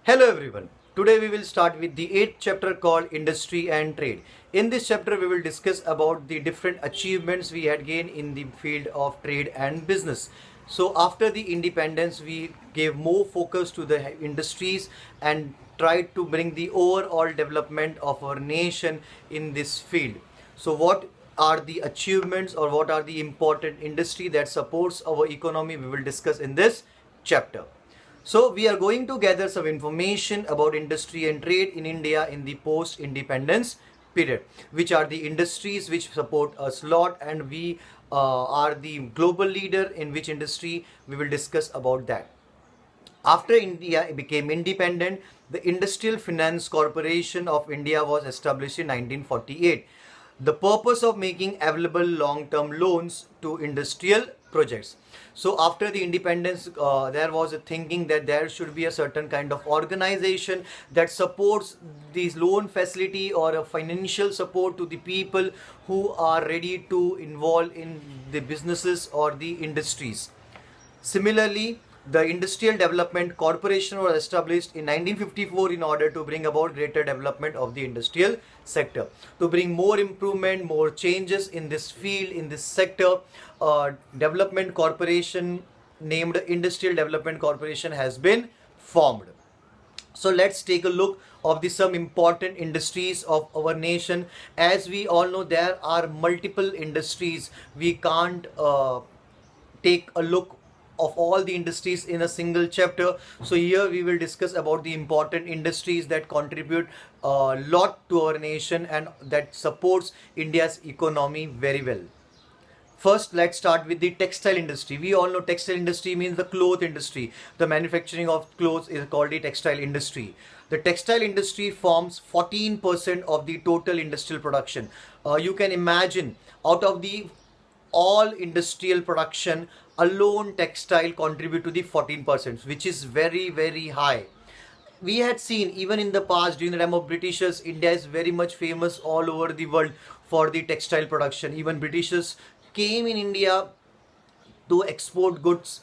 Hello everyone. Today we will start with the 8th chapter called Industry and Trade. In this chapter we will discuss about the different achievements we had gained in the field of trade and business. So after the independence we gave more focus to the industries and tried to bring the overall development of our nation in this field. So what are the achievements or what are the important industry that supports our economy we will discuss in this chapter. So we are going to gather some information about industry and trade in India in the post-independence period, which are the industries which support us a lot, and we are the global leader in which industry we will discuss about that. After India became independent, the Industrial Finance Corporation of India was established in 1948. The purpose of making available long-term loans to industrial projects. So after the independence, there was a thinking that there should be a certain kind of organization that supports these loan facility or a financial support to the people who are ready to involve in the businesses or the industries. Similarly, the Industrial Development Corporation was established in 1954 in order to bring about greater development of the industrial sector. To bring more improvement, more changes in this field, in this sector, Development Corporation named Industrial Development Corporation has been formed. So let's take a look of the some important industries of our nation. As we all know, there are multiple industries. We can't take a look of all the industries in a single chapter. So here we will discuss about the important industries that contribute a lot to our nation and that supports India's economy very well. First, let's start with the textile industry. We all know textile industry means the cloth industry. The manufacturing of clothes is called the textile industry. The textile industry forms 14% of the total industrial production. You can imagine, out of the all industrial production, alone textile contribute to the 14%, which is very high. We had seen even in the past during the time of Britishers, India is very much famous all over the world for the textile production. Even Britishers came in India to export goods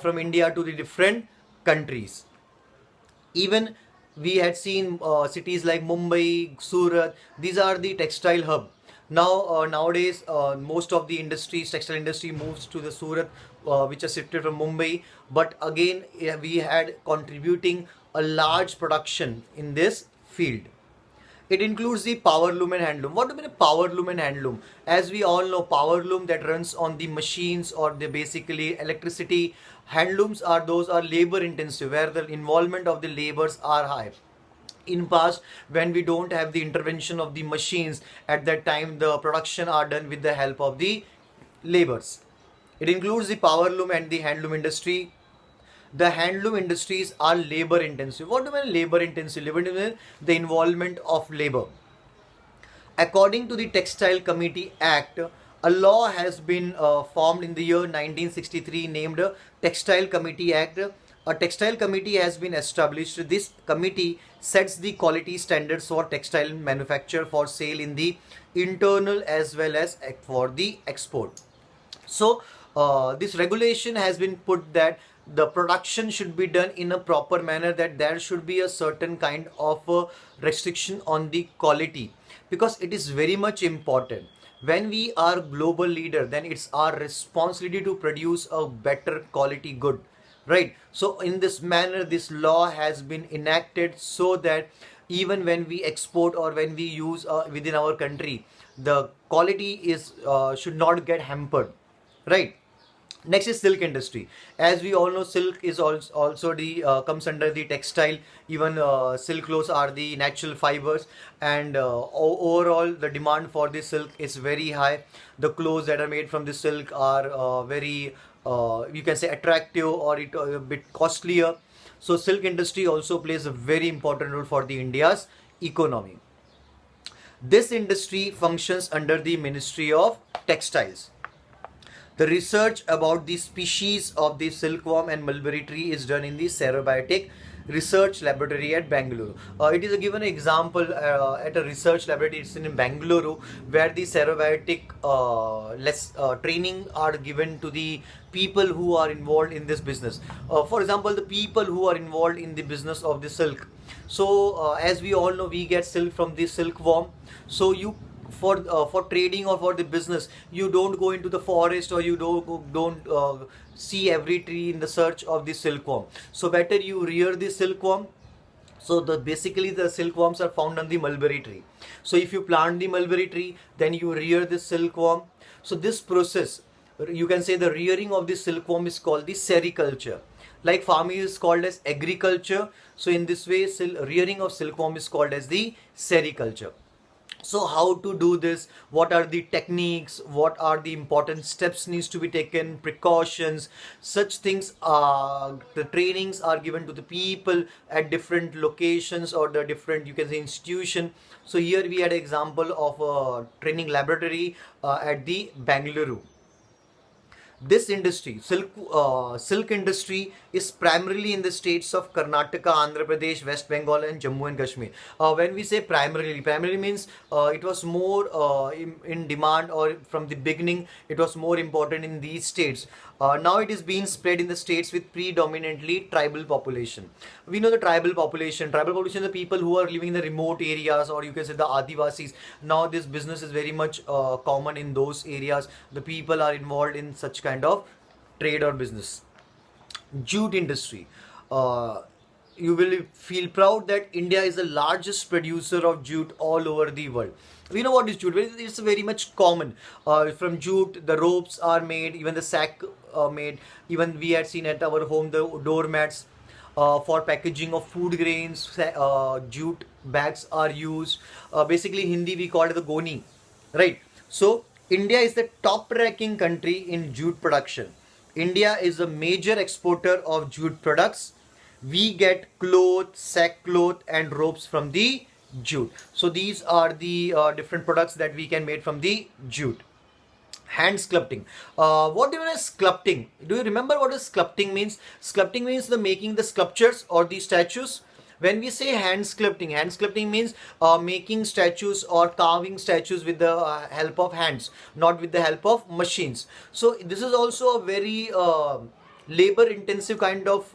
from India to the different countries. Even we had seen cities like Mumbai, Surat, these are the textile hub. Nowadays, most of the industries, textile industry moves to the Surat, which are shifted from Mumbai. But again, we had contributing a large production in this field. It includes the power loom and handloom. What do you mean power loom and handloom? As we all know, power loom that runs on the machines or the basically electricity. Handlooms are labor intensive, where the involvement of the labors are high. In past, when we don't have the intervention of the machines, at that time the production are done with the help of the labors. It includes the power loom and the handloom industry. The handloom industries are labor intensive. What do you mean labor intensive? Labor intensive, the involvement of labor. According to the Textile Committee Act, a law has been formed in the year 1963 named Textile Committee Act. A textile committee has been established. This committee sets the quality standards for textile manufacture for sale in the internal as well as for the export. So this regulation has been put that the production should be done in a proper manner, that there should be a certain kind of restriction on the quality, because it is very much important. When we are global leader, then it's our responsibility to produce a better quality good, right? So in this manner, this law has been enacted so that even when we export or when we use within our country, the quality is should not get hampered, right? Next is silk industry. As we all know, silk is also the comes under the textile. Even silk clothes are the natural fibers, and overall the demand for the silk is very high. The clothes that are made from the silk are very you can say attractive, or it a bit costlier. So silk industry also plays a very important role for the India's economy. This industry functions under the Ministry of Textiles. The research about the species of the silkworm and mulberry tree is done in the Serobiotic Research Laboratory at Bangalore. It is a given example at a research laboratory. It's in Bangalore, where the Serobiotic training are given to the people who are involved in this business. For example, the people who are involved in the business of the silk. So, as we all know, we get silk from the silkworm. So you, for trading or for the business, you don't go into the forest, or you don't see every tree in the search of the silkworm. So better you rear the silkworm. So the basically the silkworms are found on the mulberry tree. So if you plant the mulberry tree, then you rear the silkworm. So this process, you can say the rearing of the silkworm, is called the sericulture. Like farming is called as agriculture, so in this way rearing of silkworm is called as the sericulture. So how to do this, what are the techniques, what are the important steps needs to be taken, precautions, such things, the trainings are given to the people at different locations or the different, you can say, institution. So here we had an example of a training laboratory at the Bangalore. This industry, silk industry, is primarily in the states of Karnataka, Andhra Pradesh, West Bengal, and Jammu and Kashmir. When we say primarily means it was more in demand, or from the beginning it was more important in these states. Now it is being spread in the states with predominantly tribal population. We know the tribal population. Tribal population are the people who are living in the remote areas, or you can say the Adivasis. Now this business is very much common in those areas. The people are involved in such kind of trade or business. Jute industry. You will feel proud that India is the largest producer of jute all over the world. We know what is jute. It's very much common. From jute, the ropes are made, even the sack made. Even we had seen at our home the doormats. For packaging of food grains, jute bags are used. Basically, in Hindi we call it the goni, right? So India is the top ranking country in jute production. India is a major exporter of jute products. We get cloth, sackcloth, and ropes from the jute. So these are the different products that we can make from the jute. Hand sculpting. What even is sculpting? Do you remember what is sculpting means? Sculpting means the making the sculptures or the statues. When we say hand sculpting means making statues or carving statues with the help of hands, not with the help of machines. So this is also a very labor intensive kind of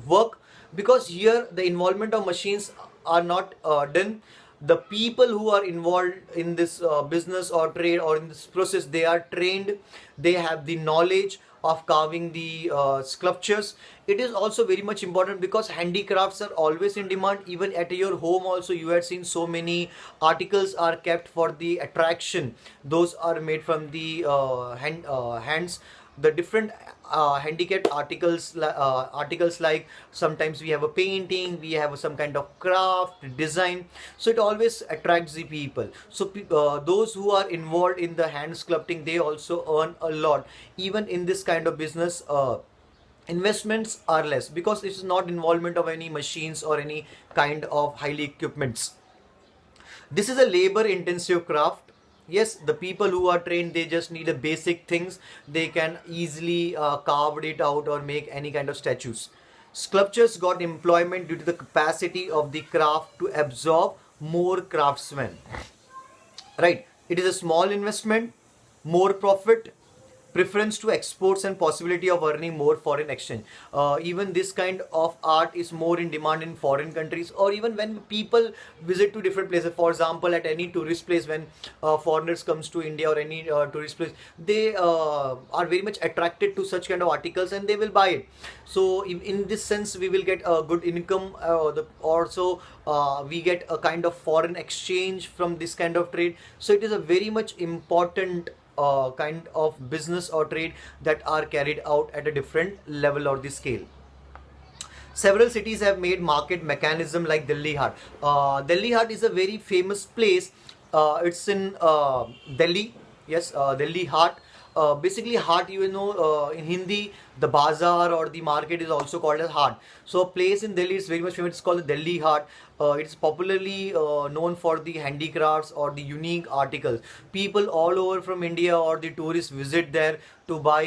work, because here the involvement of machines are not done. The people who are involved in this business or trade or in this process, they are trained, they have the knowledge of carving the sculptures. It is also very much important because handicrafts are always in demand. Even at your home also, you had seen so many articles are kept for the attraction. Those are made from the hands. The different handicapped articles, like sometimes we have a painting, we have some kind of craft design, so it always attracts the people. So those who are involved in the hand sculpting, they also earn a lot. Even in this kind of business, investments are less because it is not involvement of any machines or any kind of highly equipments. This is a labor intensive craft. Yes, the people who are trained, they just need a basic things. They can easily carve it out or make any kind of statues. Sculptures got employment due to the capacity of the craft to absorb more craftsmen. Right? It is a small investment, more profit, preference to exports, and possibility of earning more foreign exchange. Even this kind of art is more in demand in foreign countries, or even when people visit to different places. For example, at any tourist place, when foreigners comes to India or any tourist place, they are very much attracted to such kind of articles and they will buy it. So in this sense, we will get a good income. Also, we get a kind of foreign exchange from this kind of trade. So it is a very much important kind of business or trade that are carried out at a different level or the scale. Several cities have made market mechanism like Delhi Hat. Delhi Hat is a very famous place. It's in Delhi. Yes, Delhi Hat. basically haat, in Hindi, the bazaar or the market is also called as haat. So a place in Delhi is very much famous. It's called the Delhi Haat. It's popularly known for the handicrafts or the unique articles. People all over from India or the tourists visit there to buy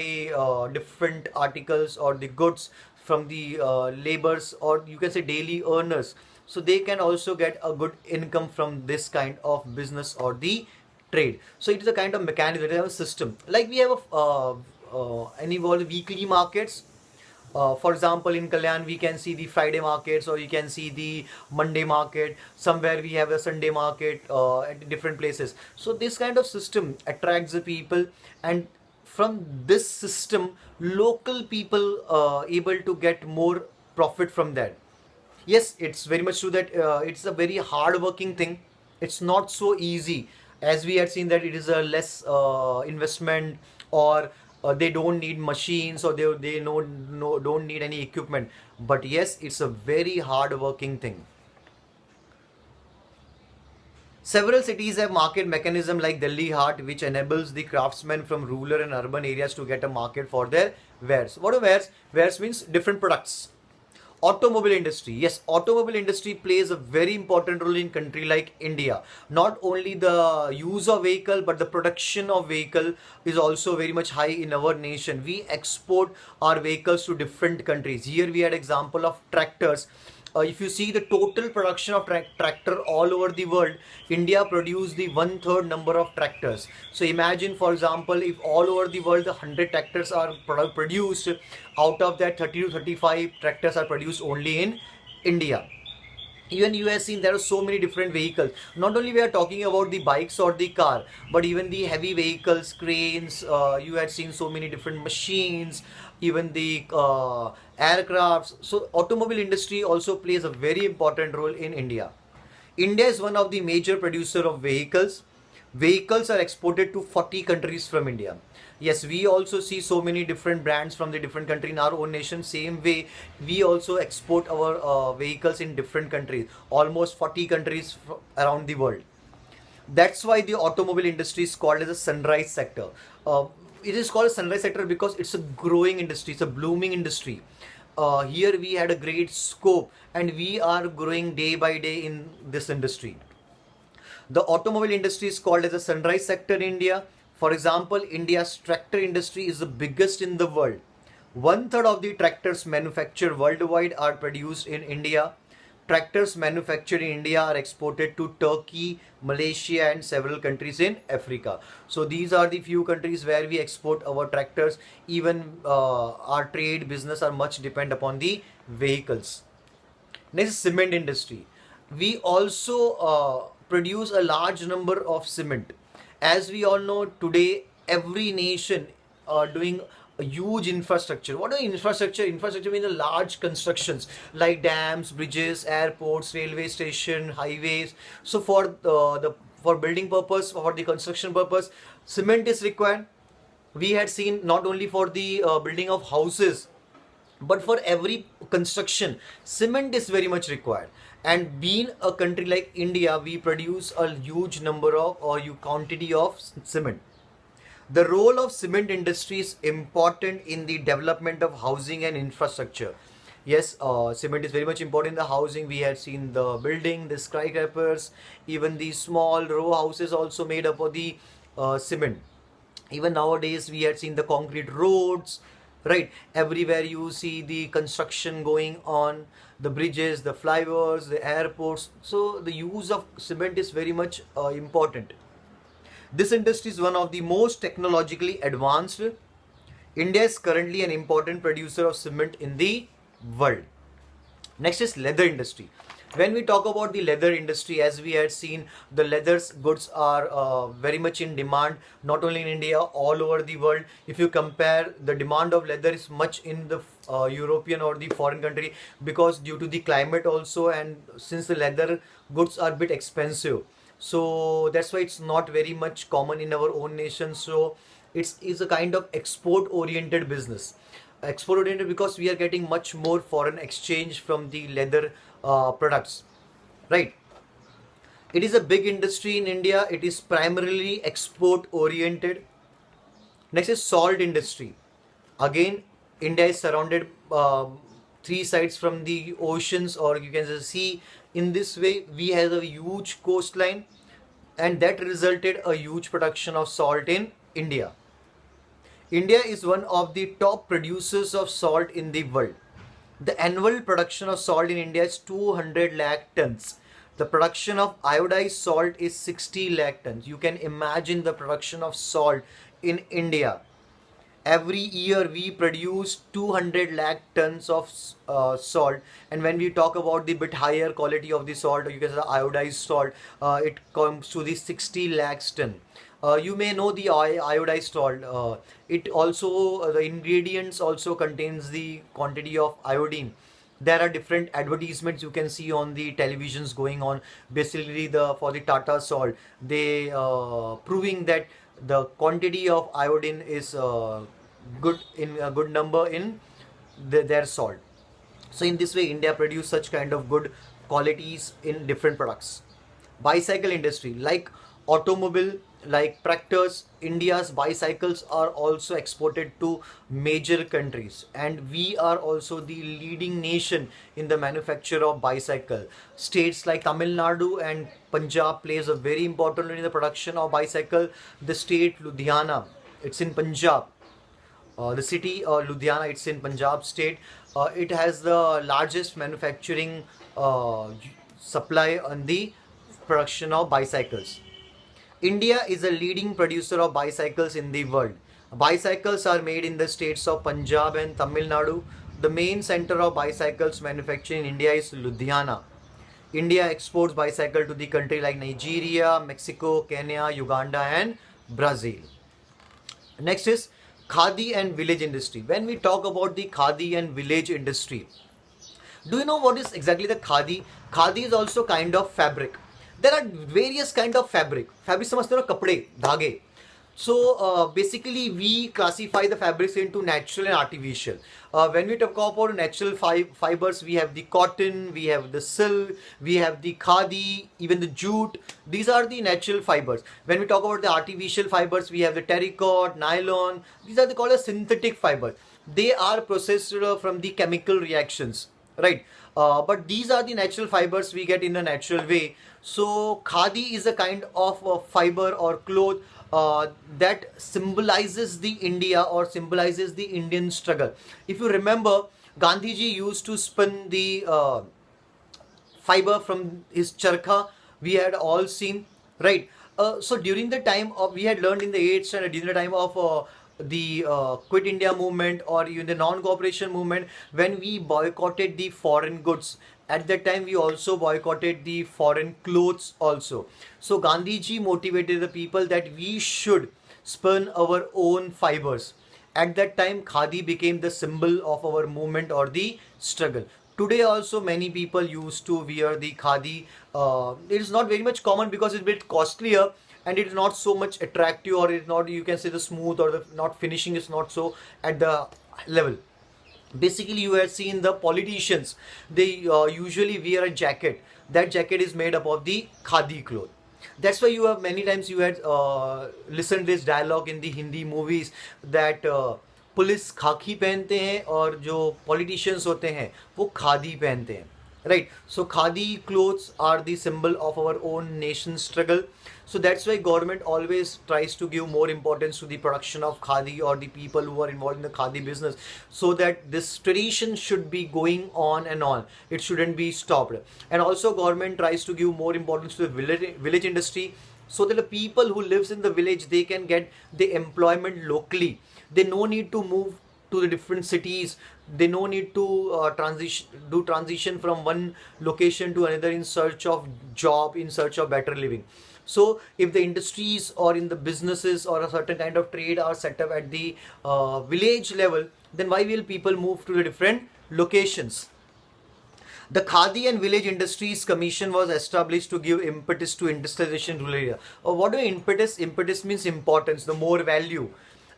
different articles or the goods from the laborers, or you can say daily earners. So they can also get a good income from this kind of business or the trade. So it is a kind of mechanism, it is a system. Like we have any weekly markets. For example, in Kalyan, we can see the Friday markets, or you can see the Monday market. Somewhere we have a Sunday market at different places. So this kind of system attracts the people, and from this system, local people able to get more profit from that. Yes, it's very much true that it's a very hard working thing. It's not so easy, as we had seen that it is a less investment, or they don't need machines, or they don't need any equipment. But yes, it's a very hard working thing. Several cities have market mechanism like Delhi Haat, which enables the craftsmen from rural and urban areas to get a market for their wares. What are wares? Wares means different products. Automobile industry, yes, automobile industry plays a very important role in country like India. Not only the use of vehicle, but the production of vehicle is also very much high in our nation. We export our vehicles to different countries. Here we had example of tractors. If you see the total production of tractor all over the world, India produced the one third number of tractors. So imagine, for example, if all over the world the 100 tractors are produced, out of that 30 to 35 tractors are produced only in India. Even you have seen there are so many different vehicles. Not only we are talking about the bikes or the car, but even the heavy vehicles, cranes. You had seen so many different machines, even the aircrafts. So automobile industry also plays a very important role in India. India is one of the major producer of vehicles. Vehicles are exported to 40 countries from India. Yes, we also see so many different brands from the different country in our own nation. Same way, we also export our vehicles in different countries, almost 40 countries around the world. That's why the automobile industry is called as a sunrise sector. It is called a sunrise sector because it's a growing industry, it's a blooming industry. Here we had a great scope, and we are growing day by day in this industry. The automobile industry is called as a sunrise sector in India. For example, India's tractor industry is the biggest in the world. One third of the tractors manufactured worldwide are produced in India. Tractors manufactured in India are exported to Turkey, Malaysia, and several countries in Africa. So these are the few countries where we export our tractors. Even our trade business are much depend upon the vehicles. Next is cement industry. We also produce a large number of cement. As we all know today, every nation are doing a huge infrastructure. What are infrastructure? Infrastructure means the large constructions like dams, bridges, airports, railway station, highways. So for the for building purpose, for the construction purpose, cement is required. We had seen not only for the building of houses, but for every construction, cement is very much required. And being a country like India, we produce a huge number of or you quantity of cement. The role of cement industry is important in the development of housing and infrastructure. Yes, cement is very much important in the housing. We have seen the building, the skyscrapers, even the small row houses also made up of the cement. Even nowadays, we had seen the concrete roads, right? Everywhere you see the construction going on, the bridges, the flyovers, the airports. So the use of cement is very much important. This industry is one of the most technologically advanced. India is currently an important producer of cement in the world. Next is leather industry. When we talk about the leather industry, as we had seen, the leather goods are very much in demand, not only in India, all over the world. If you compare, the demand of leather is much in the European or the foreign country, because due to the climate also, and since the leather goods are a bit expensive, so that's why it's not very much common in our own nation. So it's a kind of export oriented business. Export oriented because we are getting much more foreign exchange from the leather products, right? It is a big industry in India. It is primarily export oriented. Next is salt industry. Again, India is surrounded three sides from the oceans, or you can just see. In this way, we have a huge coastline, and that resulted a huge production of salt in India. India is one of the top producers of salt in the world. The annual production of salt in India is 200 lakh tons. The production of iodized salt is 60 lakh tons. You can imagine the production of salt in India. Every year we produce 200 lakh tons of salt, and when we talk about the bit higher quality of the salt, or you can say the iodized salt, it comes to the 60 lakhs ton. You may know the iodized salt. It also the ingredients also contains the quantity of iodine. There are different advertisements you can see on the televisions going on. Basically, the for the Tata salt, they proving that the quantity of iodine is good in a good number in their salt. So in this way, India produce such kind of good qualities in different products. Bicycle industry, like automobile, like tractors, India's bicycles are also exported to major countries, and we are also the leading nation in the manufacture of bicycle. States like Tamil Nadu and Punjab plays a very important role in the production of bicycle. The state Ludhiana, it's in Punjab. The city Ludhiana, it's in Punjab state. It has the largest manufacturing supply on the production of bicycles. India is a leading producer of bicycles in the world. Bicycles are made in the states of Punjab and Tamil Nadu. The main center of bicycles manufacturing in India is Ludhiana. India exports bicycle to the country like Nigeria, Mexico, Kenya, Uganda and Brazil. Next is khadi and village industry. When we talk about the khadi and village industry, do you know what is exactly the khadi? Khadi is also kind of fabric. There are various kind of fabric समझते हो ना, कपड़े, धागे. So basically we classify the fabrics into natural and artificial. When we talk about natural fibers, we have the cotton, we have the silk, we have the khadi, even the jute. These are the natural fibers. When we talk about the artificial fibers, we have the terracotta, nylon. These are called as synthetic fibers. They are processed from the chemical reactions, right? But these are the natural fibers we get in a natural way. So khadi is a kind of fiber or cloth that symbolizes the India or symbolizes the Indian struggle. If you remember, Gandhiji used to spin the fiber from his charkha. We had all seen, right? So during the time of, we had learned in the 8th standard, during the time of the Quit India movement or even the non-cooperation movement, when we boycotted the foreign goods, at that time we also boycotted the foreign clothes also. So Gandhiji motivated the people that we should spin our own fibers. At that time, khadi became the symbol of our movement or the struggle. Today also many people used to wear the khadi. It is not very much common because it's a bit costlier and it is not so much attractive, or it's not, you can say, the smooth or the not finishing is not so at the level. Basically, you have seen the politicians, they usually wear a jacket. That jacket is made up of the khadi cloth. That's why you have many times you had listened this dialogue in the Hindi movies that police खाकी पहनते हैं और जो politicians होते हैं वो खादी पहनते हैं, right? So khadi clothes are the symbol of our own nation struggle. So that's why government always tries to give more importance to the production of khadi or the people who are involved in the khadi business, so that this tradition should be going on and on. It shouldn't be stopped. And also government tries to give more importance to the village industry, so that the people who lives in the village, they can get the employment locally. They no need to move to the different cities. They no need to transition from one location to another in search of job, in search of better living. So if the industries or in the businesses or a certain kind of trade are set up at the village level, then why will people move to the different locations? The Khadi and Village Industries Commission was established to give impetus to industrialization in rural area. What do impetus? Impetus means importance, the more value.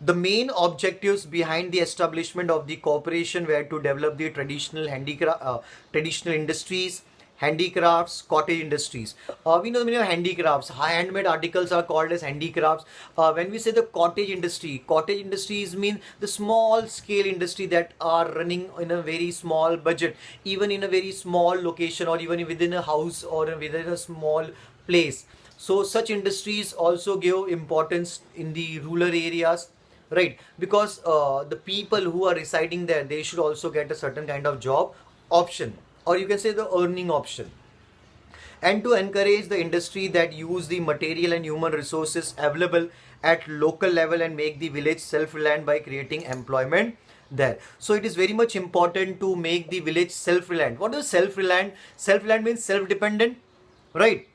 The main objectives behind the establishment of the corporation were to develop the traditional handicraft, traditional industries, handicrafts, cottage industries. We know the meaning of handicrafts. Handmade articles are called as handicrafts. When we say the cottage industries mean the small scale industry that are running in a very small budget, even in a very small location, or even within a house or within a small place. So such industries also give importance in the rural areas, right? Because the people who are residing there, they should also get a certain kind of job option, or you can say the earning option. And to encourage the industry that use the material and human resources available at local level and make the village self-reliant by creating employment there. So it is very much important to make the village self-reliant. What is self-reliant? Self-reliant means self-dependent, right?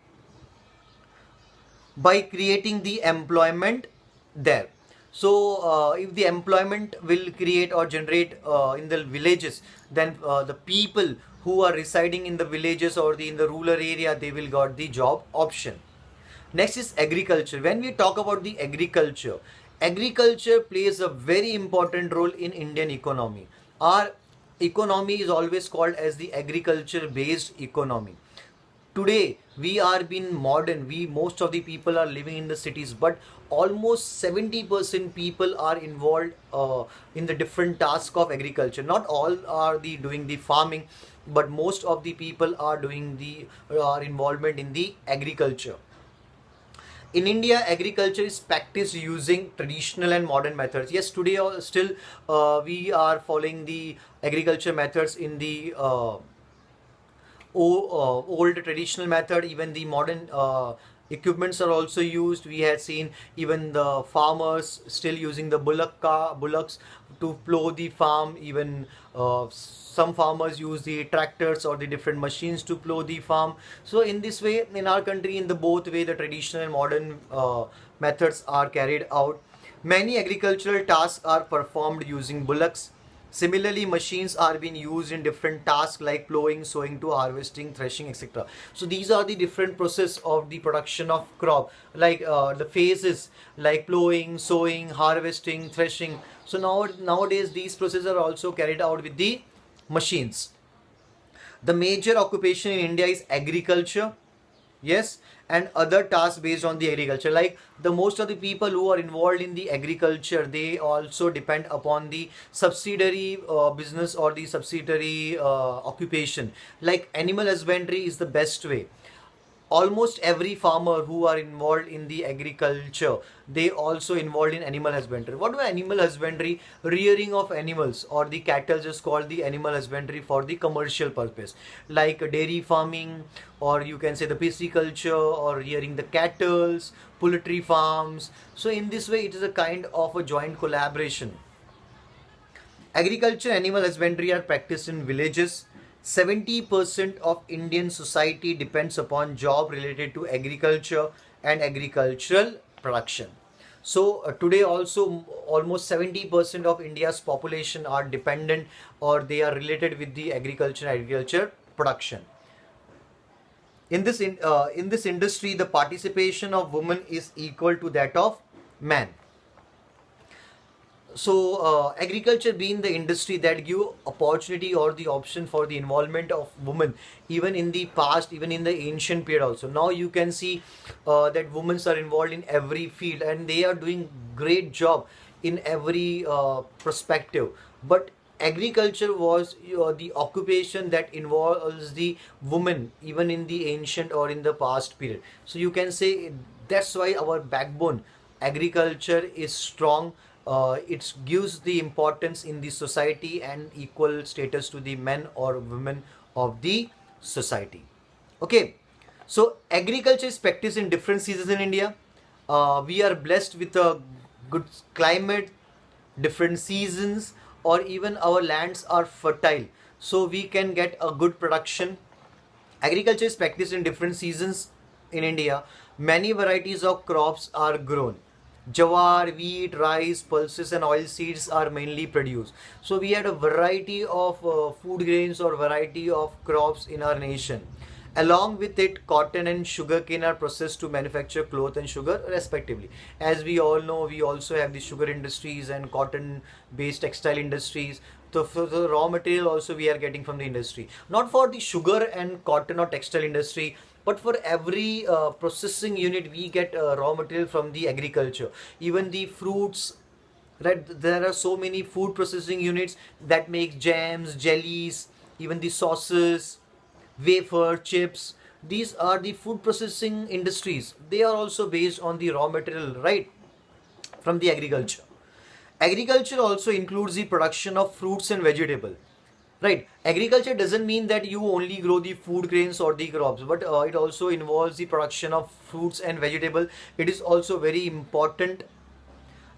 By creating the employment there. So if the employment will create or generate in the villages, then the people who are residing in the villages or in the rural area, they will got the job option. Next is agriculture. When we talk about the agriculture, agriculture plays a very important role in Indian economy. Our economy is always called as the agriculture based economy. Today we are being modern, we most of the people are living in the cities, but almost 70% people are involved in the different tasks of agriculture. Not all are the doing the farming, but most of the people are doing the are involvement in the agriculture. In India, agriculture is practiced using traditional and modern methods. Yes, today still we are following the agriculture methods in the old traditional method. Even the modern equipments are also used. We had seen even the farmers still using the bullocks to plow the farm. Even some farmers use the tractors or the different machines to plow the farm. So in this way, in our country, in the both way, the traditional and modern methods are carried out. Many agricultural tasks are performed using bullocks. Similarly, machines are being used in different tasks like plowing, sowing to harvesting, threshing, etc. So these are the different process of the production of crop, like the phases like plowing, sowing, harvesting, threshing. So nowadays these processes are also carried out with the machines. The major occupation in India is agriculture. Yes, and other tasks based on the agriculture, like the most of the people who are involved in the agriculture, they also depend upon the subsidiary business or the subsidiary occupation. Like animal husbandry is the best way. Almost every farmer who are involved in the agriculture, they also involved in animal husbandry. What do animal husbandry? Rearing of animals or the cattle is called the animal husbandry for the commercial purpose, like dairy farming, or you can say the pisciculture, or rearing the cattle, poultry farms. So in this way, it is a kind of a joint collaboration. Agriculture, animal husbandry are practiced in villages. 70% of Indian society depends upon job related to agriculture and agricultural production. So today also almost 70% of India's population are dependent, or they are related with the agriculture production. In this industry, the participation of women is equal to that of men. So agriculture being the industry that give opportunity or the option for the involvement of women, even in the past, even in the ancient period also. Now you can see that women are involved in every field and they are doing great job in every perspective. But agriculture was the occupation that involves the women even in the ancient or in the past period. So you can say that's why our backbone agriculture is strong. It gives the importance in the society and equal status to the men or women of the society. Okay, so agriculture is practiced in different seasons in India. We are blessed with a good climate, different seasons, or even our lands are fertile, so we can get a good production. Agriculture is practiced in different seasons in India. Many varieties of crops are grown. Jawar, wheat, rice, pulses, and oil seeds are mainly produced. So we had a variety of food grains or variety of crops in our nation. Along with it, cotton and sugarcane are processed to manufacture cloth and sugar respectively. As we all know, we also have the sugar industries and cotton based textile industries. the raw material also we are getting from the industry, not for the sugar and cotton or textile industry, but for every processing unit we get raw material from the agriculture. Even the fruits, right? There are so many food processing units that make jams, jellies, even the sauces, wafer, chips. These are the food processing industries. They are also based on the raw material, right, from the agriculture. Agriculture also includes the production of fruits and vegetable. Right. Agriculture doesn't mean that you only grow the food grains or the crops, but it also involves the production of fruits and vegetable. It is also very important.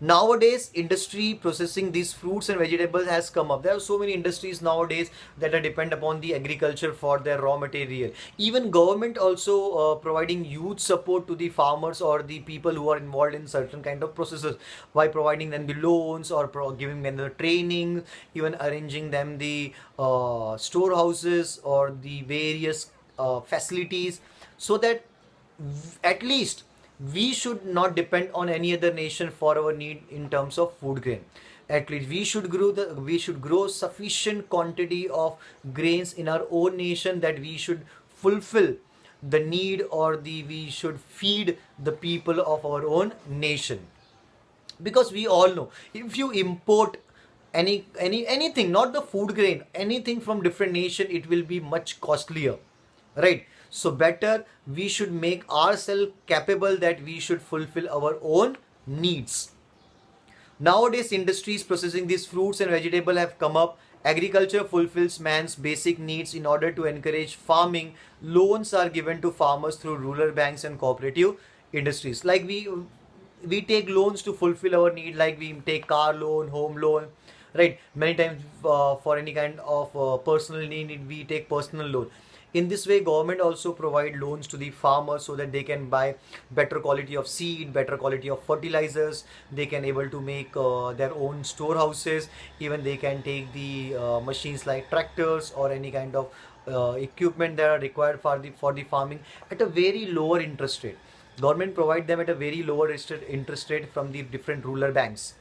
Nowadays industry processing these fruits and vegetables has come up. There are so many industries nowadays that are depend upon the agriculture for their raw material. Even government also providing huge support to the farmers or the people who are involved in certain kind of processes by providing them the loans or giving them the training, even arranging them the storehouses or the various facilities, so that at least we should not depend on any other nation for our need in terms of food grain. At least we should grow sufficient quantity of grains in our own nation, that we should fulfill the need, or the we should feed the people of our own nation. Because we all know, if you import anything, not the food grain, anything from different nation, it will be much costlier, right? So better we should make ourselves capable, that we should fulfill our own needs. Nowadays industries processing these fruits and vegetable have come up. Agriculture fulfills man's basic needs. In order to encourage farming, loans are given to farmers through rural banks and cooperative industries. Like we take loans to fulfill our need, like we take car loan, home loan, right? Many times for any kind of personal need we take personal loan. In this way government also provide loans to the farmers so that they can buy better quality of seed, better quality of fertilizers. They can able to make their own storehouses. Even they can take the machines like tractors or any kind of equipment that are required for the farming at a very lower interest rate. Government provide them at a very lower interest rate from the different rural banks.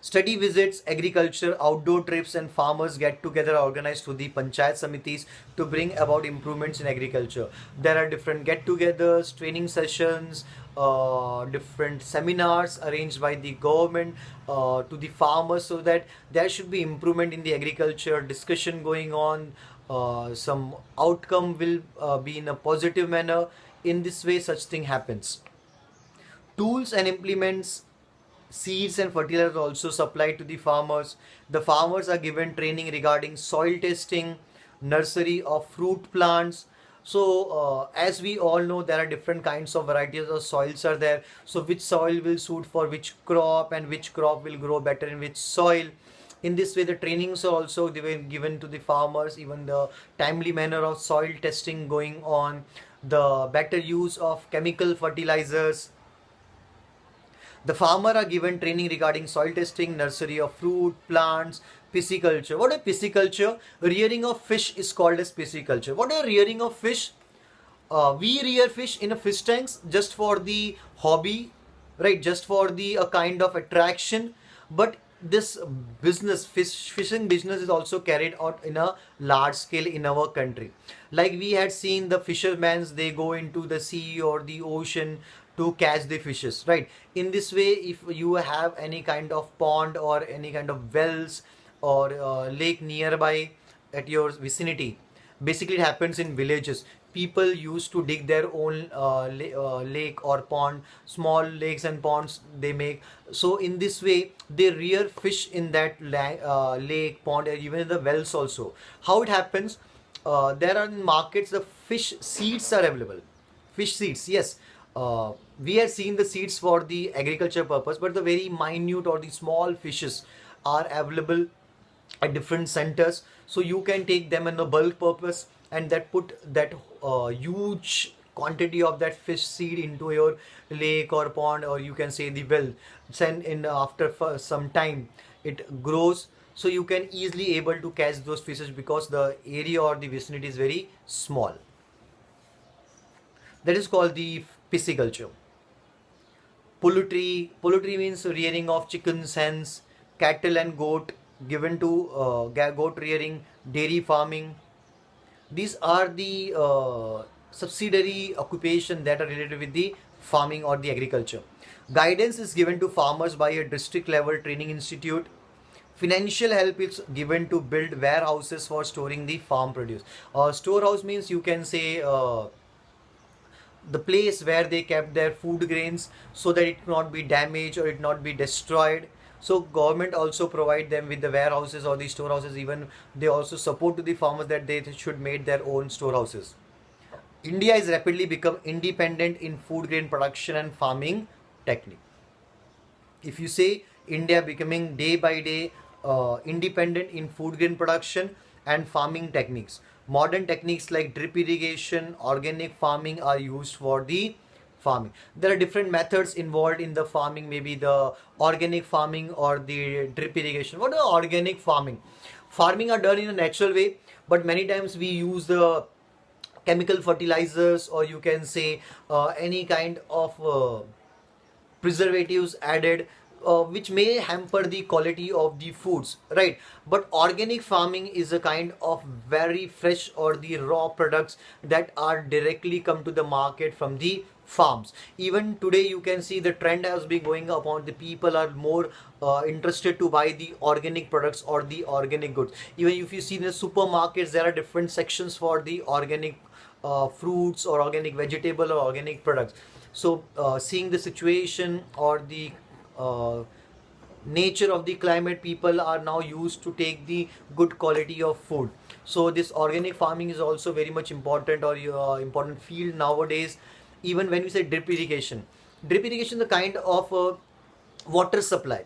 Study visits, agriculture, outdoor trips, and farmers get together organized through the panchayat samitis to bring about improvements in agriculture. There are different get-togethers, training sessions, different seminars arranged by the government to the farmers, so that there should be improvement in the agriculture. Discussion going on, some outcome will be in a positive manner. In this way, such thing happens. Tools and implements, seeds and fertilizers also supplied to the farmers. The farmers are given training regarding soil testing, nursery of fruit plants. So as we all know, there are different kinds of varieties of soils are there. So which soil will suit for which crop, and which crop will grow better in which soil. In this way the trainings are also given to the farmers. Even the timely manner of soil testing going on, the better use of chemical fertilizers. The farmer are given training regarding soil testing, nursery of fruit, plants, pisciculture. What is pisciculture? Rearing of fish is called as pisciculture. What is rearing of fish? We rear fish in a fish tanks just for the hobby, right? Just for the a kind of attraction. But this business, fishing business, is also carried out in a large scale in our country. Like we had seen the fishermen, they go into the sea or the ocean to catch the fishes, right? In this way, if you have any kind of pond or any kind of wells or lake nearby at your vicinity, basically it happens in villages. People used to dig their own lake or pond, small lakes and ponds they make. So in this way they rear fish in that lake, pond, and even in the wells also. How it happens? There are in markets the fish seeds are available. Fish seeds, yes. We have seen the seeds for the agriculture purpose, but the very minute or the small fishes are available at different centers. So you can take them in the bulk purpose, and that put that huge quantity of that fish seed into your lake or pond, or you can say the well. Then in after some time it grows, so you can easily able to catch those fishes because the area or the vicinity is very small. That is called the pisciculture. Poultry means rearing of chickens, hens, cattle and goat. given to goat rearing, dairy farming. These are the subsidiary occupation that are related with the farming or the agriculture. Guidance is given to farmers by a district level training institute. Financial help is given to build warehouses for storing the farm produce. Storehouse means you can say the place where they kept their food grains so that it not be damaged or it not be destroyed. So government also provide them with the warehouses or the storehouses. Even they also support to the farmers that they should make their own storehouses. India is rapidly become independent in food grain production and farming technique. If you say India becoming day by day independent in food grain production and farming techniques. Modern techniques like drip irrigation, organic farming are used for the farming. There are different methods involved in the farming, maybe the organic farming or the drip irrigation. What is organic farming? Farming are done in a natural way, but many times we use the chemical fertilizers, or you can say any kind of preservatives added, which may hamper the quality of the foods, right? But organic farming is a kind of very fresh or the raw products that are directly come to the market from the farms. Even today you can see the trend has been going upon, the people are more interested to buy the organic products or the organic goods. Even if you see in the supermarkets, there are different sections for the organic fruits or organic vegetable or organic products. So seeing the situation or the uh, nature of the climate, people are now used to take the good quality of food. So this organic farming is also very much important, or important field nowadays. Even when we say drip irrigation the kind of water supply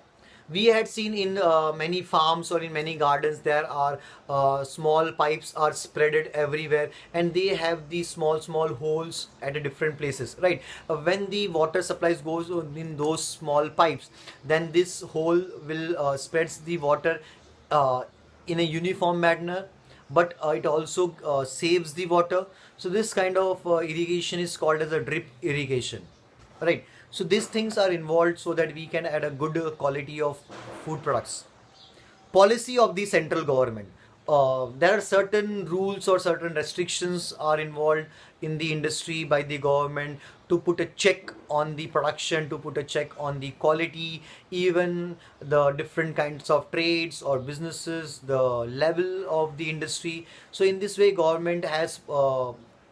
we had seen in many farms or in many gardens. There are small pipes are spreaded everywhere, and they have these small holes at a different places, right? When the water supplies goes in those small pipes, then this hole will spreads the water uh, in a uniform manner, but it also saves the water. So this kind of irrigation is called as a drip irrigation, right? So these things are involved so that we can add a good quality of food products. Policy of the central government. There are certain rules or certain restrictions are involved in the industry by the government to put a check on the production, to put a check on the quality, even the different kinds of trades or businesses, the level of the industry. So in this way, government has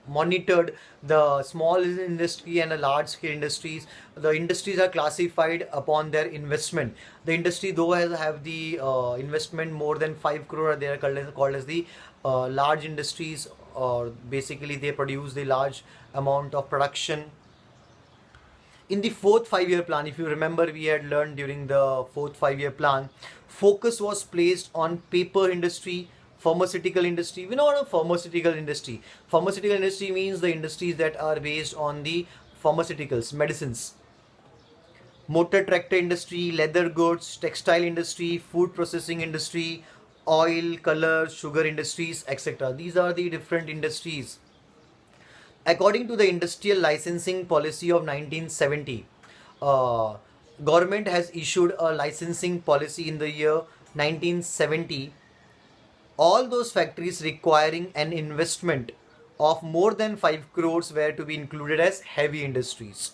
monitored the small industry and the large scale industries. The industries are classified upon their investment. The industry though has have the investment more than 5 crore, they are called as the large industries, or basically they produce the large amount of production. In the fourth 5 year plan, if you remember, we had learned during the fourth 5 year plan, focus was placed on paper industry, pharmaceutical industry. We know what a pharmaceutical industry. Pharmaceutical industry means the industries that are based on the pharmaceuticals, medicines. Motor tractor industry, leather goods, textile industry, food processing industry, oil, color, sugar industries, etc. These are the different industries. According to the industrial licensing policy of 1970, uh, government has issued a licensing policy in the year 1970. All those factories requiring an investment of more than 5 crores were to be included as heavy industries.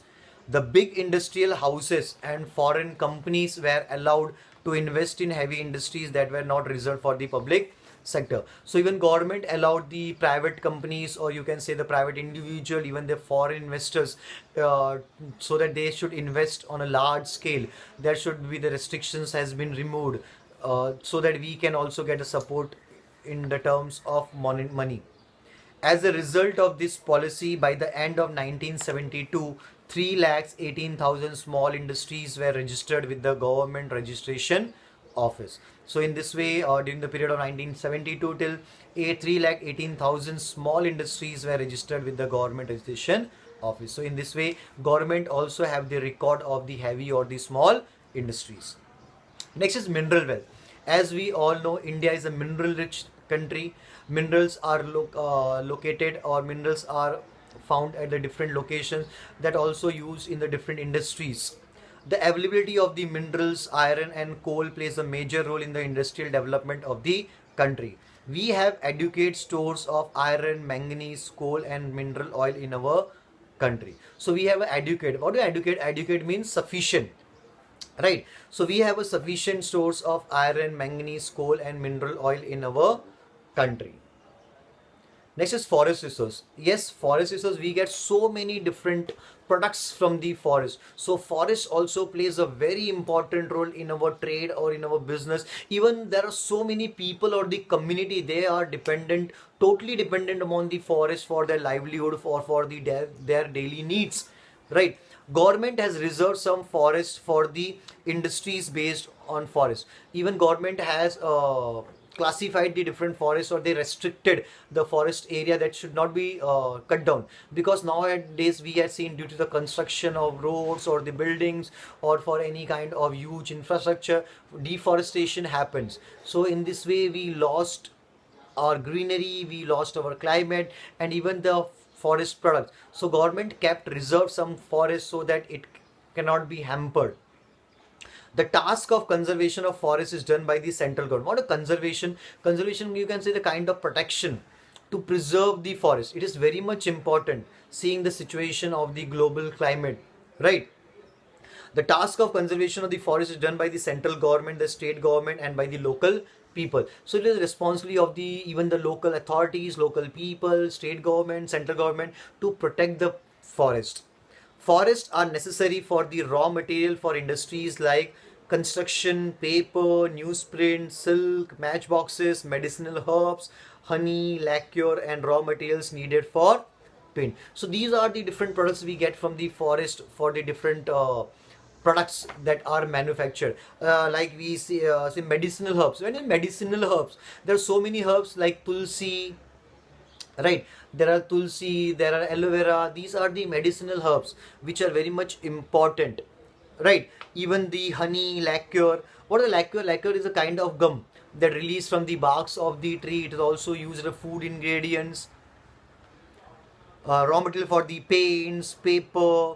The big industrial houses and foreign companies were allowed to invest in heavy industries that were not reserved for the public sector. So even government allowed the private companies, or you can say the private individual, even the foreign investors, so that they should invest on a large scale. There should be the restrictions has been removed, so that we can also get a support in the terms of money. As a result of this policy, by the end of 1972, 3,18,000 small industries were registered with the government registration office. So in this way, during the period of 1972 till 3,18,000 small industries were registered with the government registration office. So in this way, government also have the record of the heavy or the small industries. Next is mineral wealth. As we all know, India is a mineral rich country. Minerals are located, or minerals are found at the different locations that also used in the different industries. The availability of the minerals, iron and coal plays a major role in the industrial development of the country. We have adequate stores of iron, manganese, coal and mineral oil in our country. So we have adequate. What do adequate? Adequate means sufficient, right? So we have a sufficient stores of iron, manganese, coal and mineral oil in our country. Next is forest resource. Yes, forest resource, we get so many different products from the forest. So forest also plays a very important role in our trade or in our business. Even there are so many people or the community, they are dependent, totally dependent upon the forest for their livelihood, for their daily needs, right? Government has reserved some forest for the industries based on forest. Even government has classified the different forests, or they restricted the forest area that should not be cut down, because nowadays we have seen, due to the construction of roads or the buildings or for any kind of huge infrastructure, deforestation happens. So in this way we lost our greenery, we lost our climate and even the forest products. So government kept reserved some forests so that it cannot be hampered. The task of conservation of forest is done by the central government. What a conservation? Conservation, you can say, the kind of protection to preserve the forest. It is very much important, seeing the situation of the global climate, right? The task of conservation of the forest is done by the central government, the state government and by the local people. So it is responsibility of the even the local authorities, local people, state government, central government to protect the forest. Forests are necessary for the raw material for industries like construction, paper, newsprint, silk, matchboxes, medicinal herbs, honey, lacquer, and raw materials needed for paint. So these are the different products we get from the forest for the different products that are manufactured. Like we say medicinal herbs. When in medicinal herbs, there are so many herbs like tulsi, right? There are tulsi, there are aloe vera. These are the medicinal herbs which are very much important, right? Even the honey, lacquer. What is lacquer? Lacquer is a kind of gum that released from the barks of the tree. It is also used as food ingredients, raw material for the paints, paper,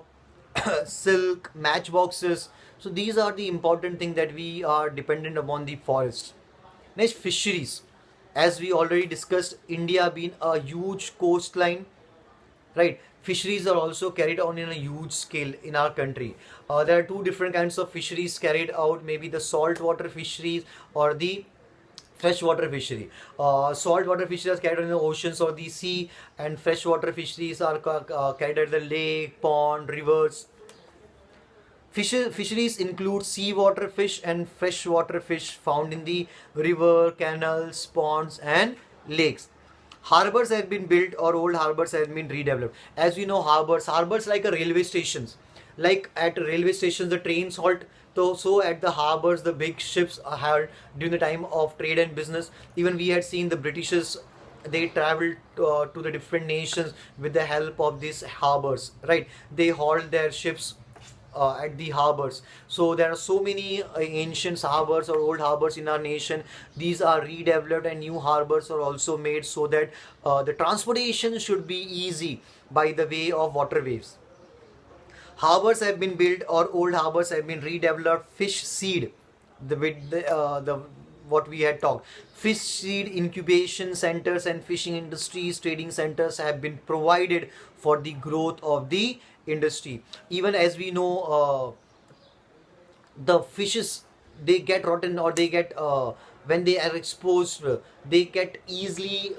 silk, matchboxes. So these are the important thing that we are dependent upon the forest. Next, fisheries. As we already discussed, India being a huge coastline, right? Fisheries are also carried on in a huge scale in our country. There are two different kinds of fisheries carried out, maybe the saltwater fisheries or the freshwater fishery. Saltwater fisheries are carried out in the oceans or the sea, and freshwater fisheries are carried out in the lake, pond, rivers. Fisheries include seawater fish and freshwater fish found in the river, canals, ponds, and lakes. Harbors have been built or old harbors have been redeveloped. As we know, harbors like a railway stations. Like at railway stations, the trains halt. So at the harbors, the big ships are held during the time of trade and business. Even we had seen the Britishers, they traveled to the different nations with the help of these harbors, right? They hauled their ships at the harbors. So there are so many ancient harbors or old harbors in our nation. These are redeveloped and new harbors are also made so that the transportation should be easy by the way of waterways. Harbors have been built or old harbors have been redeveloped. Fish seed, the what we had talked. Fish seed incubation centers and fishing industries trading centers have been provided for the growth of the industry. Even as we know, the fishes, they get rotten or they get when they are exposed, they get easily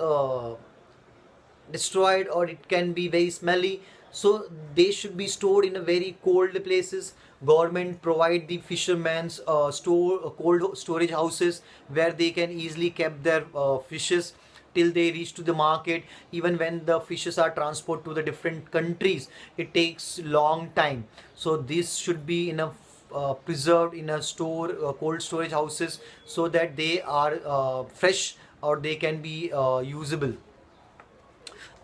destroyed or it can be very smelly. So they should be stored in a very cold places. Government provide the fishermen's cold storage houses where they can easily keep their fishes till they reach to the market. Even when the fishes are transported to the different countries, it takes long time. So this should be in a preserved in a cold storage houses so that they are fresh or they can be usable.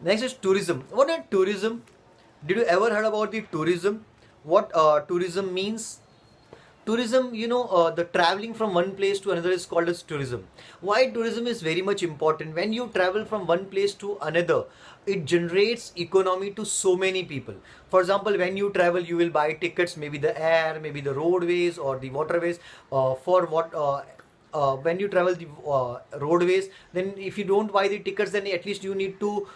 Next is tourism. What is tourism? Did you ever heard about the tourism? What tourism means? Tourism, the traveling from one place to another is called as tourism. Why tourism is very much important? When you travel from one place to another, it generates economy to so many people. For example, when you travel, you will buy tickets, maybe the air, maybe the roadways or the waterways. For what When you travel the roadways, then if you don't buy the tickets, then at least you need to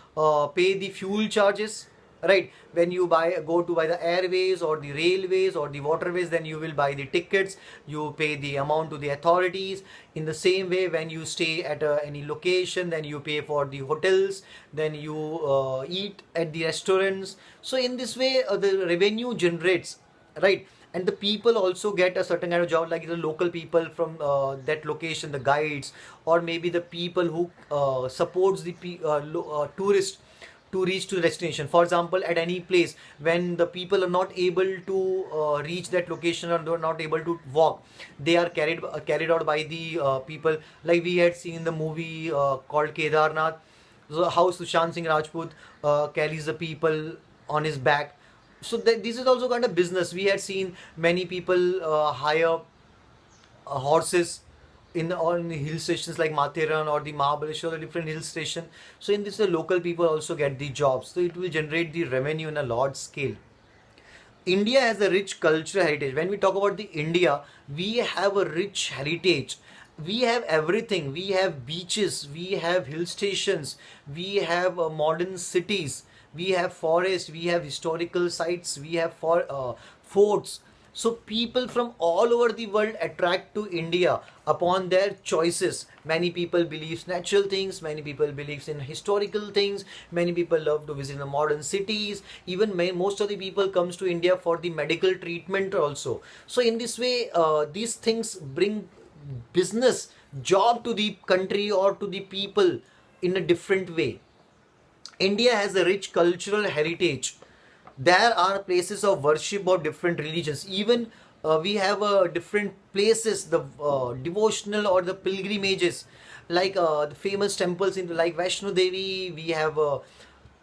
pay the fuel charges, right? When you buy the airways or the railways or the waterways, then you will buy the tickets, you pay the amount to the authorities. In the same way, when you stay at any location, then you pay for the hotels, then you eat at the restaurants. So in this way, the revenue generates, right? And the people also get a certain kind of job, like the local people from that location, the guides, or maybe the people who supports the tourists to reach to the destination. For example, at any place, when the people are not able to reach that location, or they're not able to walk, they are carried out by the people, like we had seen in the movie called Kedarnath. So how Sushant Singh Rajput carries the people on his back. So this is also kind of business. We had seen many people hire horses on the hill stations like Matheran or the Mahabaleshwar, the different hill station. So in this, the local people also get the jobs. So it will generate the revenue in a large scale. India has a rich cultural heritage. When we talk about the India, we have a rich heritage. We have everything. We have beaches, we have hill stations, we have modern cities, we have forests, we have historical sites, we have forts. So people from all over the world attract to India upon their choices. Many people believes natural things, many people believes in historical things, many people love to visit the modern cities. Even most of the people comes to India for the medical treatment also. So in this way, these things bring business, job to the country or to the people in a different way. India has a rich cultural heritage. There are places of worship of different religions. Even we have different places, the devotional or the pilgrimages, like the famous temples in like Vaishno Devi. We have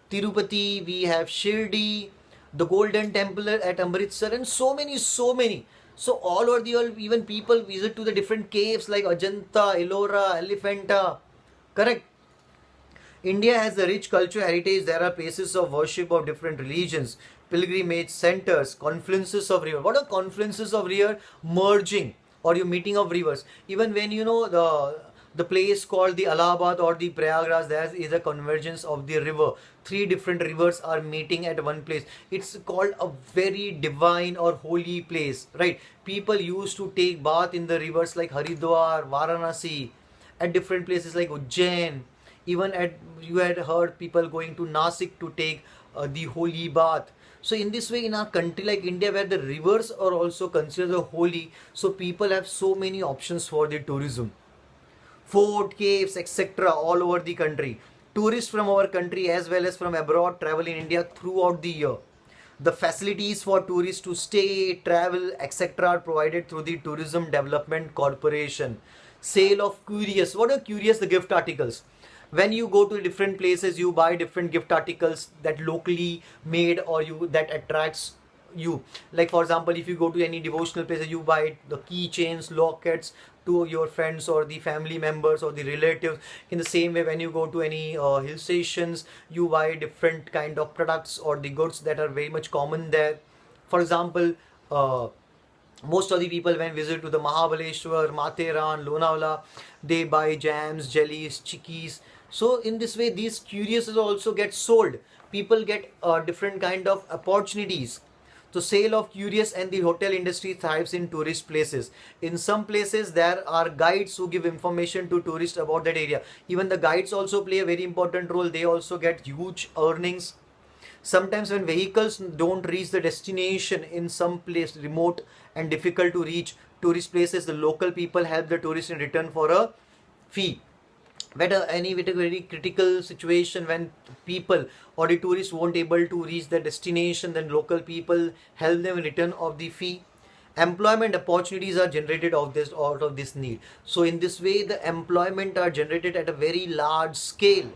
Tirupati, we have Shirdi, the Golden Temple at Amritsar, and so many, so many. So all over the world, even people visit to the different caves like Ajanta, Ellora, Elephanta. Correct. India has a rich cultural heritage. There are places of worship of different religions, pilgrimage centers, confluences of river. What are confluences of river? Merging or your meeting of rivers. Even when the place called the Allahabad or the Prayagraj, there is a convergence of the river. Three different rivers are meeting at one place. It's called a very divine or holy place, right? People used to take bath in the rivers like Haridwar, Varanasi, at different places like Ujjain. Even at you had heard people going to Nasik to take the holy bath. So in this way, in our country like India, where the rivers are also considered holy, so people have so many options for the tourism. Fort, caves, etc. all over the country. Tourists from our country as well as from abroad travel in India throughout the year. The facilities for tourists to stay, travel, etc. are provided through the Tourism Development Corporation. Sale of curious. What are curious? The gift articles. When you go to different places, you buy different gift articles that locally made or you that attracts you. Like for example, if you go to any devotional places, you buy the keychains, lockets to your friends or the family members or the relatives. In the same way, when you go to any hill stations, you buy different kind of products or the goods that are very much common there. For example, most of the people when visit to the Mahabaleshwar, Matheran, Lonavala, they buy jams, jellies, chikkis. So in this way, these curiouses also get sold. People get different kind of opportunities. So sale of curious and the hotel industry thrives in tourist places. In some places, there are guides who give information to tourists about that area. Even the guides also play a very important role. They also get huge earnings. Sometimes when vehicles don't reach the destination in some place remote and difficult to reach tourist places, the local people help the tourists in return for a fee. But any very critical situation when people or the tourists won't able to reach the destination, then local people help them in return of the fee. Employment opportunities are generated out of this need. So in this way, the employment are generated at a very large scale.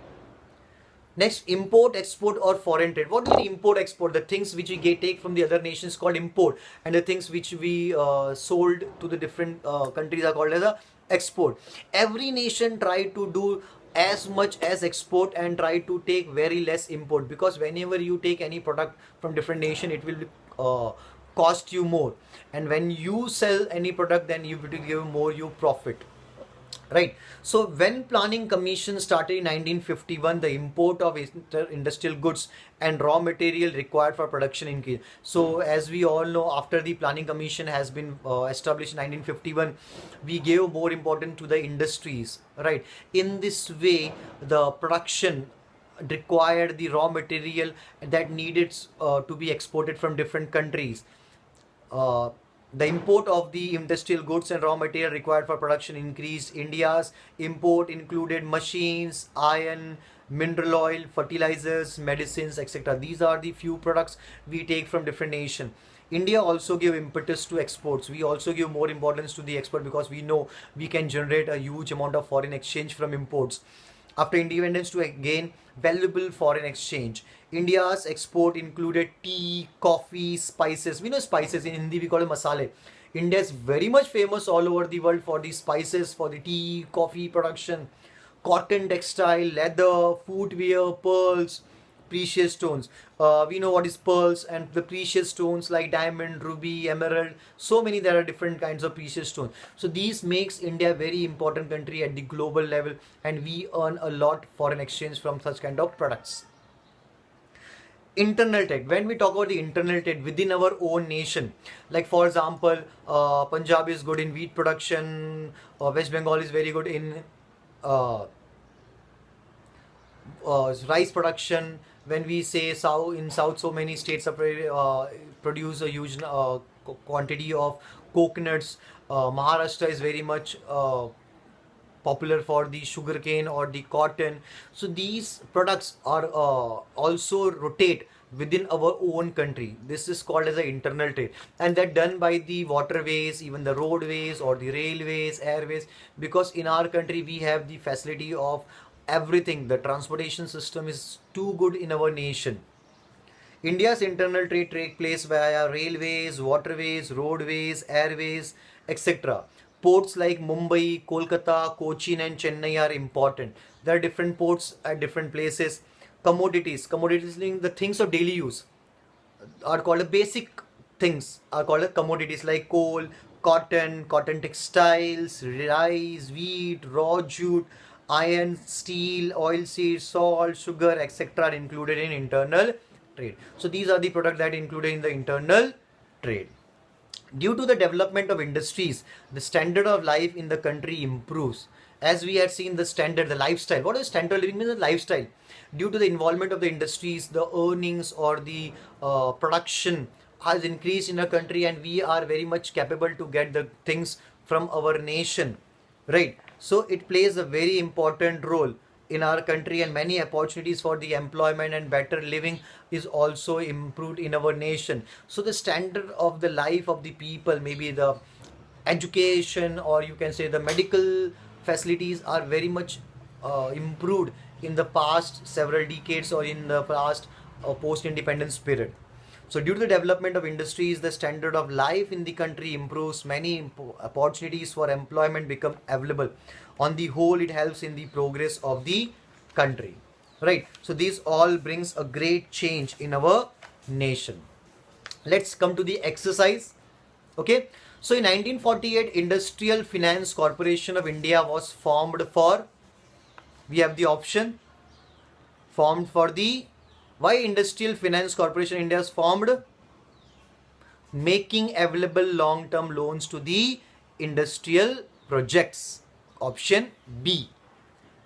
Next, import, export or foreign trade. What do you mean import, export? The things which we take from the other nations called import, and the things which we sold to the different countries are called as a export. Every nation try to do as much as export and try to take very less import, because whenever you take any product from different nation, it will cost you more, and when you sell any product, then you will give more you profit. Right. So when planning commission started in 1951, the import of industrial goods and raw material required for production increased. So as we all know, after the planning commission has been established in 1951, we gave more importance to the industries. Right. In this way, the production required the raw material that needed to be exported from different countries. uh, the import of the industrial goods and raw material required for production increased. India's import included machines, iron, mineral oil, fertilizers, medicines, etc. These are the few products we take from different nations. India also give impetus to exports. We also give more importance to the export, because we know we can generate a huge amount of foreign exchange from imports. After independence, to gain valuable foreign exchange, India's export included tea, coffee, spices. We know spices, in Hindi we call it masale. India is very much famous all over the world for the spices, for the tea, coffee production, cotton, textile, leather, footwear, pearls, precious stones. We know what is pearls and the precious stones like diamond, ruby, emerald. So many, there are different kinds of precious stones. So these makes India a very important country at the global level, and we earn a lot foreign exchange from such kind of products. Internal trade. When we talk about the internal trade within our own nation, like for example, Punjab is good in wheat production, West Bengal is very good in uh, rice production. When we say south, in south, so many states are produce a huge quantity of coconuts. Maharashtra is very much popular for the sugarcane or the cotton. So these products are also rotate within our own country. This is called as an internal trade, and that done by the waterways, even the roadways or the railways, airways, because in our country we have the facility of everything. The transportation system is too good in our nation. India's internal trade take place via railways, waterways, roadways, airways, etc. Ports like Mumbai, Kolkata, Cochin, and Chennai are important. There are different ports at different places. Commodities mean the things of daily use are called a basic things, are called a commodities like coal, cotton textiles, rice, wheat, raw jute, iron, steel, oil seeds, salt, sugar, etc. are included in internal trade. So these are the products that are included in the internal trade. Due to the development of industries, the standard of life in the country improves. As we had seen, the standard, the lifestyle. What is standard of living means? The lifestyle. Due to the involvement of the industries, the earnings or the production has increased in our country, and we are very much capable to get the things from our nation. Right. So it plays a very important role in our country, and many opportunities for the employment and better living is also improved in our nation. So the standard of the life of the people, maybe the education or you can say the medical facilities, are very much improved in the past several decades or in the past post-independence period. So due to the development of industries, the standard of life in the country improves. Many opportunities for employment become available. On the whole, it helps in the progress of the country. Right. So this all brings a great change in our nation. Let's come to the exercise. Okay. So in 1948, Industrial Finance Corporation of India was formed for, we have the option, formed for the, why Industrial Finance Corporation of India is formed? Making available long-term loans to the industrial projects. Option B.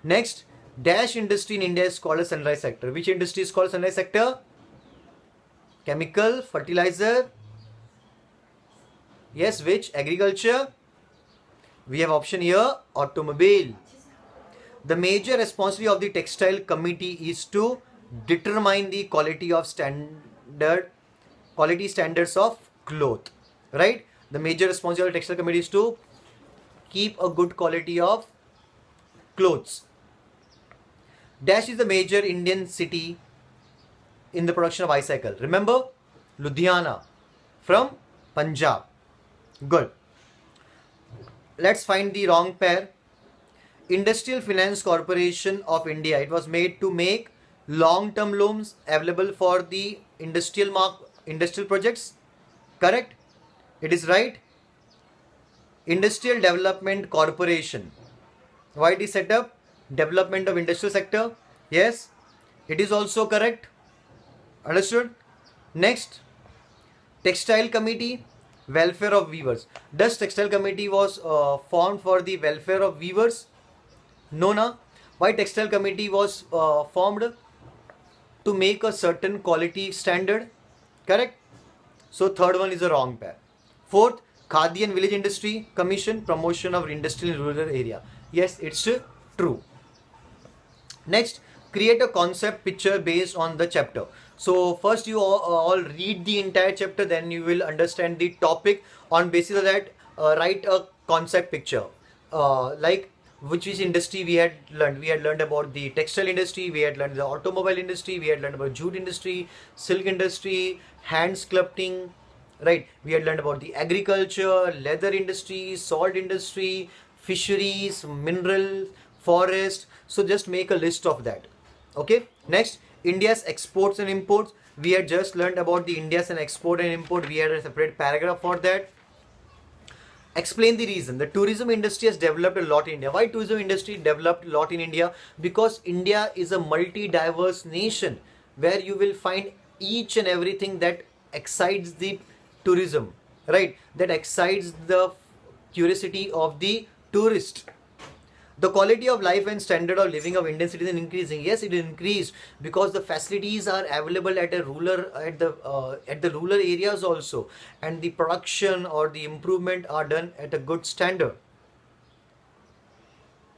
Next, dash industry in India is called a sunrise sector. Which industry is called sunrise sector? Chemical, fertilizer. Yes, which? Agriculture. We have option here, automobile. The major responsibility of the textile committee is to determine the quality standards of cloth. Right? The major responsibility of the textile committee is to keep a good quality of clothes. Dash is the major Indian city in the production of bicycle. Remember? Ludhiana from Punjab. Good. Let's find the wrong pair. Industrial Finance Corporation of India. It was made to make long-term loans available for the industrial projects. Correct? It is right. Industrial Development Corporation. Why it is set up? Development of industrial sector. Yes, it is also correct. Understood? Next, Textile Committee, welfare of weavers. Does Textile Committee was formed for the welfare of weavers? No, na. Why Textile Committee was formed? To make a certain quality standard. Correct? So third one is a wrong pair. Fourth, Khadi and Village Industry Commission, promotion of industrial in rural area. Yes, it's true. Next, create a concept picture based on the chapter. So first you all read the entire chapter, then you will understand the topic. On basis of that, write a concept picture. Like which industry we had learned. We had learned about the textile industry, we had learned the automobile industry, we had learned about jute industry, silk industry, hand sculpting, right? We had learned about the agriculture, leather industry, salt industry, fisheries, mineral, forest. So just make a list of that. Okay. Next, India's exports and imports. We had just learned about the India's and export and import. We had a separate paragraph for that. Explain the reason. The tourism industry has developed a lot in India. Why tourism industry developed a lot in India? Because India is a multi-diverse nation where you will find each and everything that excites the tourism, right? That excites the curiosity of the tourist. The quality of life and standard of living of Indian citizens increasing. Yes, it increased because the facilities are available at the rural areas also, and the production or the improvement are done at a good standard.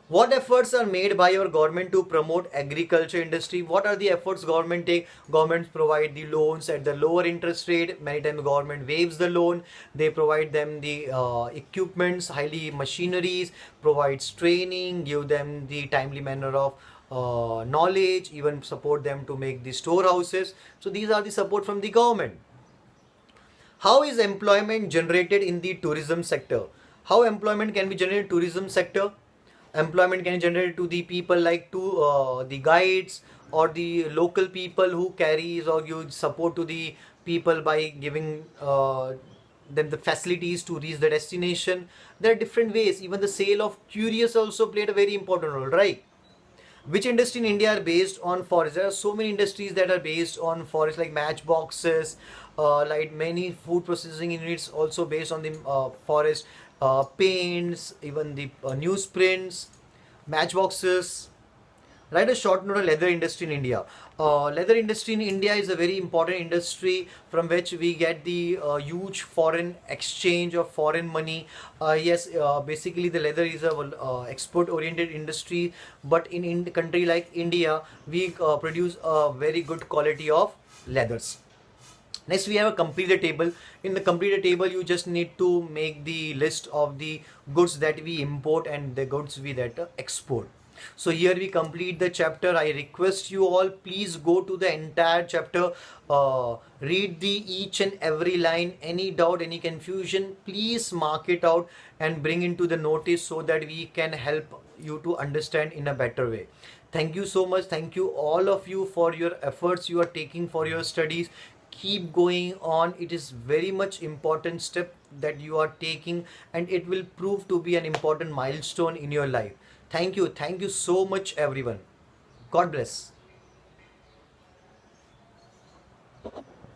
What efforts are made by your government to promote agriculture industry? What are the efforts government take? Governments provide the loans at the lower interest rate. Many times government waives the loan. They provide them the equipments, highly machineries, provides training, give them the timely manner of knowledge, even support them to make the storehouses. So these are the support from the government. How is employment generated in the tourism sector? How employment can be generated in tourism sector? Employment can be generated to the people like to the guides or the local people who carries or give support to the people by giving them the facilities to reach the destination. There are different ways. Even the sale of curious also played a very important role, right? Which industry in India are based on forest? There are so many industries that are based on forest, like matchboxes, like many food processing units also based on the forest, paints, even the newsprints, matchboxes. Write a short note on leather industry in India. Leather industry in India is a very important industry from which we get the huge foreign exchange of foreign money. Yes, basically the leather is a export oriented industry, but in a country like India, we produce a very good quality of leathers. Next, we have a completed table. In the completed table, you just need to make the list of the goods that we import and the goods we that export. So here we complete the chapter. I request you all, please go to the entire chapter, read the each and every line. Any doubt, any confusion, please mark it out and bring into the notice so that we can help you to understand in a better way. Thank you so much. Thank you all of you for your efforts you are taking for your studies. Keep going on. It is very much important step that you are taking, and it will prove to be an important milestone in your life. Thank you so much everyone. God bless.